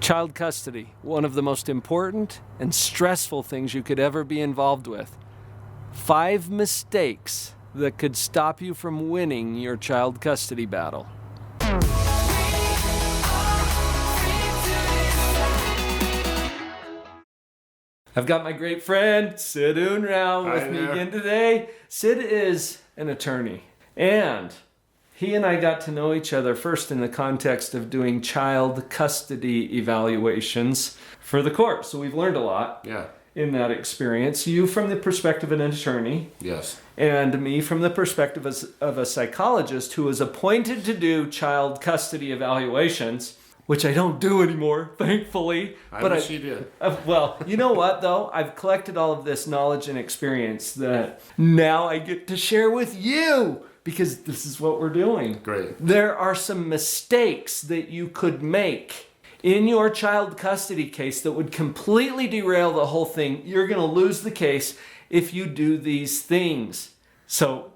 Child custody, one of the most important and stressful things you could ever be involved with. 5 mistakes that could stop you from winning your child custody battle. I've got my great friend, Sid Unrau, with me again today. Sid is an attorney, and he and I got to know each other first in the context of doing child custody evaluations for the court. So we've learned a lot in that experience. You from the perspective of an attorney. Yes. And me from the perspective of a psychologist who was appointed to do child custody evaluations, which I don't do anymore, thankfully. I wish you did. Well, you know what, though? I've collected all of this knowledge and experience that now I get to share with you, because this is what we're doing. Great. There are some mistakes that you could make in your child custody case that would completely derail the whole thing. You're going to lose the case if you do these things. So,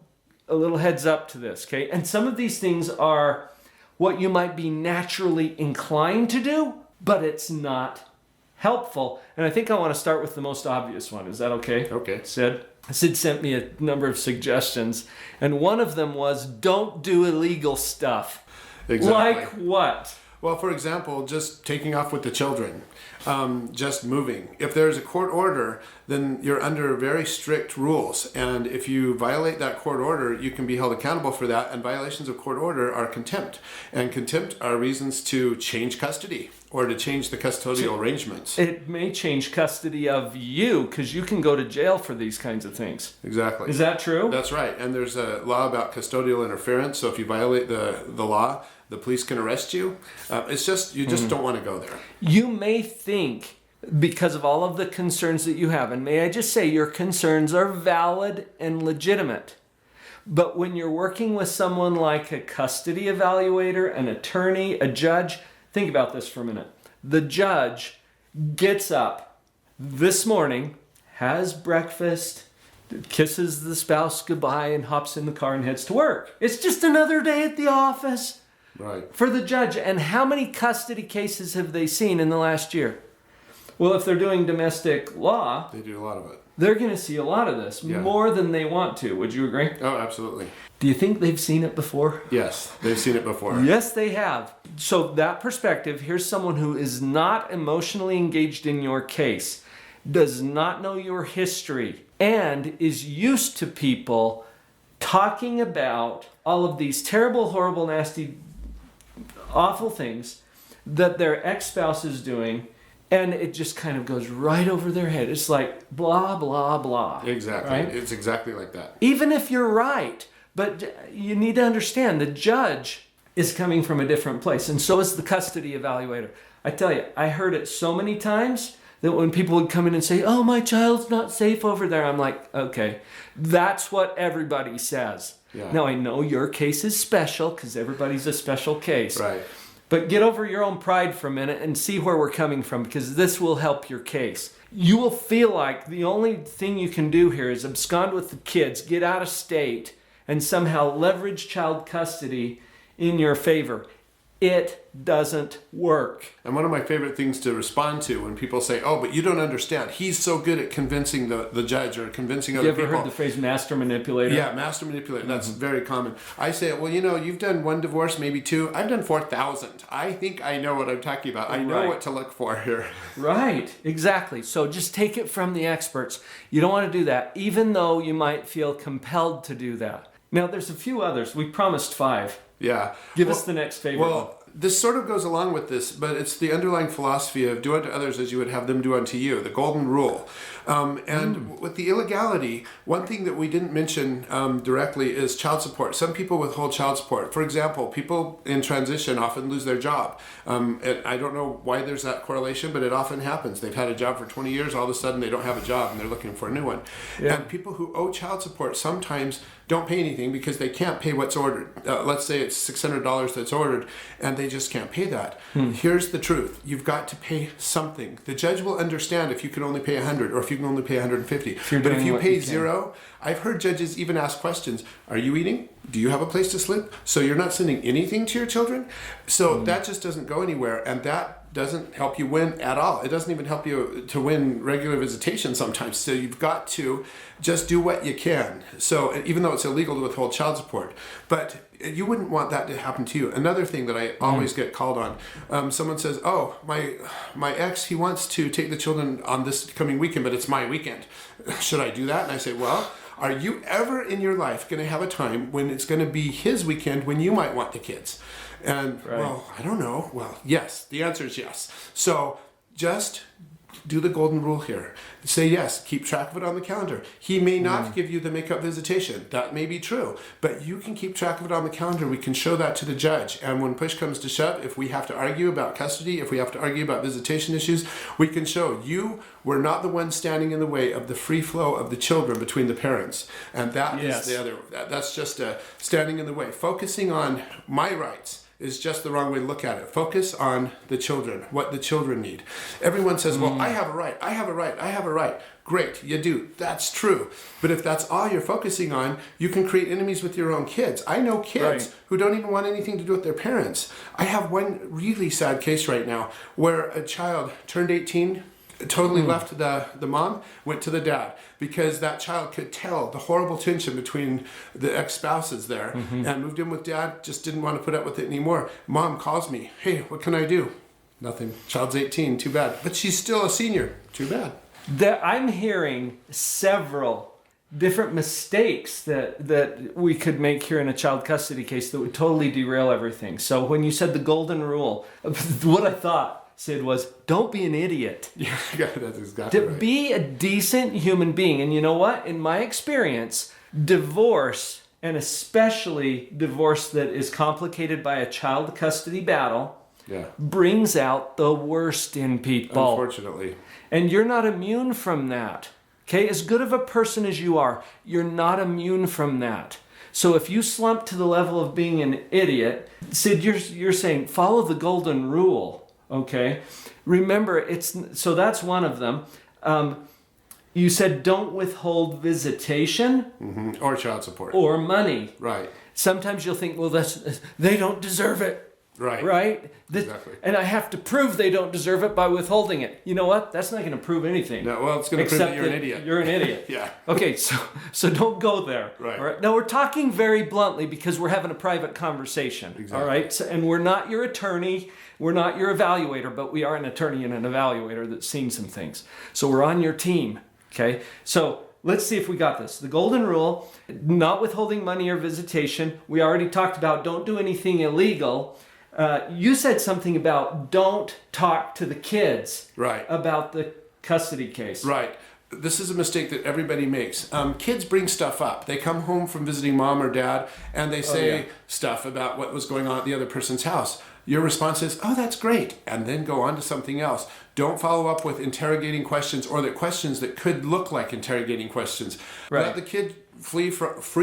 a little heads up to this, okay? And some of these things are what you might be naturally inclined to do, but it's not helpful. And I think I want to start with the most obvious one. Is that okay? Okay. Sid sent me a number of suggestions, and one of them was don't do illegal stuff. Exactly. Like what? Well, for example, just taking off with the children, just moving. If there's a court order, then you're under very strict rules. And if you violate that court order, you can be held accountable for that. And violations of court order are contempt. And contempt are reasons to change custody or to change the custodial arrangements. It may change custody of you because you can go to jail for these kinds of things. Exactly. Is that true? That's right. And there's a law about custodial interference. So if you violate the law, the police can arrest you. It's just, you just don't want to go there. You may think, because of all of the concerns that you have, and may I just say your concerns are valid and legitimate. But when you're working with someone like a custody evaluator, an attorney, a judge, think about this for a minute. The judge gets up this morning, has breakfast, kisses the spouse goodbye, and hops in the car and heads to work. It's just another day at the office. Right. For the judge. And how many custody cases have they seen in the last year? Well, if they're doing domestic law, They do a lot of it. they're going to see a lot of this, more than they want to. Would you agree? Oh, absolutely. Do you think they've seen it before? Yes, they've seen it before. Yes, they have. So that perspective, here's someone who is not emotionally engaged in your case, does not know your history, and is used to people talking about all of these terrible, horrible, nasty, awful things that their ex-spouse is doing, and it just kind of goes right over their head. It's like blah, blah, blah. Exactly. Right? It's exactly like that. Even if you're right, but you need to understand the judge is coming from a different place, and so is the custody evaluator. I tell you, I heard it so many times that when people would come in and say, oh, my child's not safe over there, I'm like, okay, that's what everybody says. Yeah. Now, I know your case is special because everybody's a special case. Right. But get over your own pride for a minute and see where we're coming from, because this will help your case. You will feel like the only thing you can do here is abscond with the kids, get out of state, and somehow leverage child custody in your favor. It doesn't work. And one of my favorite things to respond to when people say, oh, but you don't understand. He's so good at convincing the judge or convincing other people. You ever heard the phrase master manipulator? Yeah, master manipulator. That's very common. I say, well, you've done 1 divorce, maybe 2. I've done 4,000. I think I know what I'm talking about. I know what to look for here. Right, exactly. So just take it from the experts. You don't want to do that, even though you might feel compelled to do that. Now, there's a few others. We promised 5. Yeah. Give us the next favorite one. This sort of goes along with this, but it's the underlying philosophy of do unto others as you would have them do unto you, the golden rule. With the illegality, one thing that we didn't mention directly is child support. Some people withhold child support. For example, people in transition often lose their job. And I don't know why there's that correlation, but it often happens. They've had a job for 20 years, all of a sudden they don't have a job and they're looking for a new one. Yeah. And people who owe child support sometimes don't pay anything because they can't pay what's ordered. Let's say it's $600 that's ordered and they just can't pay that. Here's the truth. You've got to pay something. The judge will understand if you can only pay $100 or if you can only pay $150. But if you pay $0, I've heard judges even ask questions. Are you eating? Do you have a place to sleep? So you're not sending anything to your children? So that just doesn't go anywhere. And that doesn't help you win at all. It doesn't even help you to win regular visitation sometimes. So you've got to just do what you can. So even though it's illegal to withhold child support, but you wouldn't want that to happen to you. Another thing that I always get called on, someone says, oh, my ex, he wants to take the children on this coming weekend, but it's my weekend. Should I do that? And I say, well, are you ever in your life going to have a time when it's going to be his weekend when you might want the kids? And, well, I don't know. Well, yes, the answer is yes. So just do the golden rule here. Say yes, keep track of it on the calendar. He may not give you the makeup visitation. That may be true, but you can keep track of it on the calendar. We can show that to the judge. And when push comes to shove, if we have to argue about custody, if we have to argue about visitation issues, we can show you were not the one standing in the way of the free flow of the children between the parents. And that is the other, that's just standing in the way. Focusing on my rights is just the wrong way to look at it. Focus on the children, what the children need. Everyone says, well, I have a right, I have a right, I have a right. Great, you do. That's true. But if that's all you're focusing on, you can create enemies with your own kids. I know kids who don't even want anything to do with their parents. I have one really sad case right now where a child turned 18, totally left the mom, went to the dad, because that child could tell the horrible tension between the ex-spouses there, and moved in with dad, just didn't want to put up with it anymore. Mom calls me, hey, what can I do? Nothing. Child's 18, too bad. But she's still a senior, too bad. I'm hearing several different mistakes that we could make here in a child custody case that would totally derail everything. So when you said the golden rule, what I thought, Sid, was don't be an idiot. Yeah, that's exactly right. Be a decent human being. And you know what? In my experience, divorce, and especially divorce that is complicated by a child custody battle, brings out the worst in people. Unfortunately. And you're not immune from that. Okay? As good of a person as you are, you're not immune from that. So if you slump to the level of being an idiot, Sid, you're saying follow the golden rule. Okay, remember so that's one of them. You said don't withhold visitation or child support or money. Right. Sometimes you'll think, well, they don't deserve it. Right. Exactly. And I have to prove they don't deserve it by withholding it. You know what? That's not going to prove anything. No. Well, it's going to prove that you're an idiot. You're an idiot. Yeah. Okay. So don't go there. Right. All right. Now we're talking very bluntly because we're having a private conversation. Exactly. All right. And we're not your attorney. We're not your evaluator, but we are an attorney and an evaluator that's seen some things. So we're on your team. Okay. So let's see if we got this. The golden rule: not withholding money or visitation. We already talked about don't do anything illegal. You said something about don't talk to the kids about the custody case. Right. This is a mistake that everybody makes. Kids bring stuff up. They come home from visiting mom or dad and they say stuff about what was going on at the other person's house. Your response is, oh, that's great, and then go on to something else. Don't follow up with interrogating questions or the questions that could look like interrogating questions. Let the kid free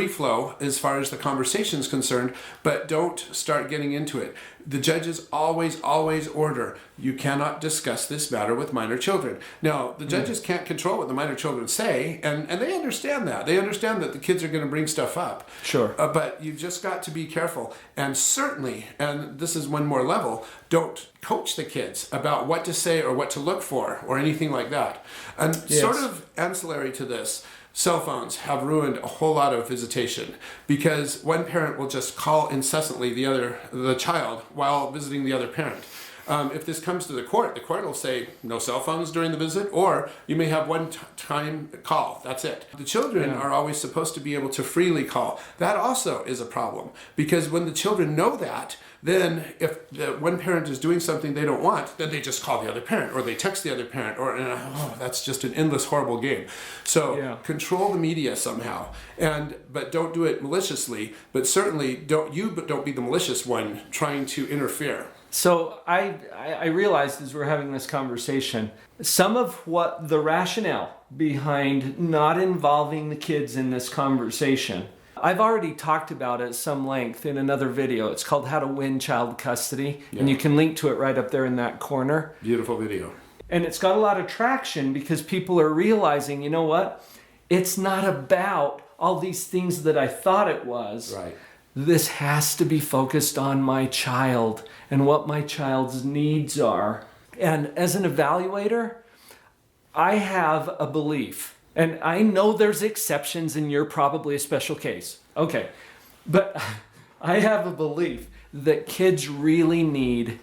flow as far as the conversation is concerned, but don't start getting into it. The judges always order, you cannot discuss this matter with minor children. Now, the judges can't control what the minor children say, and they understand that. They understand that the kids are going to bring stuff up. Sure. But you've just got to be careful. And certainly, and this is one more level, don't coach the kids about what to say or what to look for or anything like that. And sort of ancillary to this, cell phones have ruined a whole lot of visitation because one parent will just call incessantly the child while visiting the other parent. If this comes to the court will say no cell phones during the visit, or you may have one time call. That's it. The children are always supposed to be able to freely call. That also is a problem because when the children know that, then if the one parent is doing something they don't want, then they just call the other parent or they text the other parent that's just an endless horrible game. So control the media somehow, but don't do it maliciously, but certainly don't be the malicious one trying to interfere. So I realized as we're having this conversation, some of what the rationale behind not involving the kids in this conversation, I've already talked about at some length in another video. It's called How to Win Child Custody, and you can link to it right up there in that corner. Beautiful video. And it's got a lot of traction because people are realizing, you know what? It's not about all these things that I thought it was. Right. This has to be focused on my child and what my child's needs are. And as an evaluator, I have a belief, and I know there's exceptions and you're probably a special case. Okay, but I have a belief that kids really need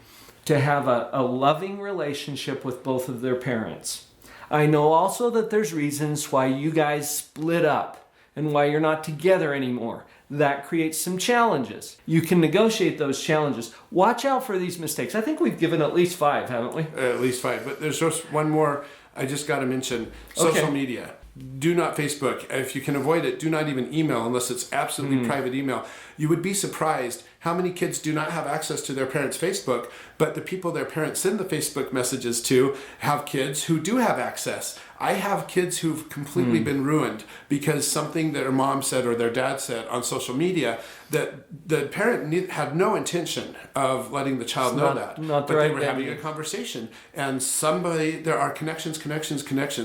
to have a loving relationship with both of their parents. I know also that there's reasons why you guys split up and why you're not together anymore. That creates some challenges. You can negotiate those challenges. Watch out for these mistakes. I think we've given at least 5, haven't we? At least 5. But there's just one more I just got to mention. Social media. Do not Facebook. If you can avoid it, do not even email unless it's absolutely private email. You would be surprised how many kids do not have access to their parents' Facebook, but the people their parents send the Facebook messages to have kids who do have access. I have kids who've completely been ruined because something that their mom said or their dad said on social media that the parent had no intention of letting the child know that. But they were having a conversation, and there are connections.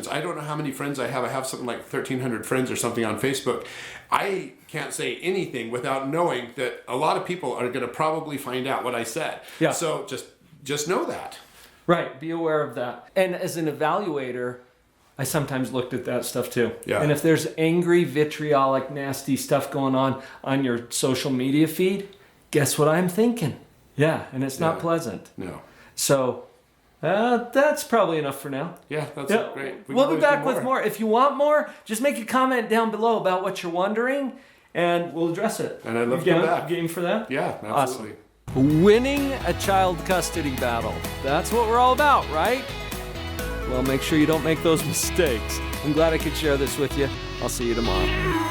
I don't know how many friends I have. I have something like 1,300 friends or something on Facebook. I can't say anything without knowing that a lot of people are going to probably find out what I said. Yeah. So just know that. Right. Be aware of that. And as an evaluator, I sometimes looked at that stuff too. Yeah. And if there's angry, vitriolic, nasty stuff going on your social media feed, guess what I'm thinking? Yeah, and it's not pleasant. No. So that's probably enough for now. Yeah, that's great. We'll be back with more. If you want more, just make a comment down below about what you're wondering, and we'll address it. And I'd love to come back. Game for that? Yeah, absolutely. Awesome. Winning a child custody battle. That's what we're all about, right? Well, make sure you don't make those mistakes. I'm glad I could share this with you. I'll see you tomorrow.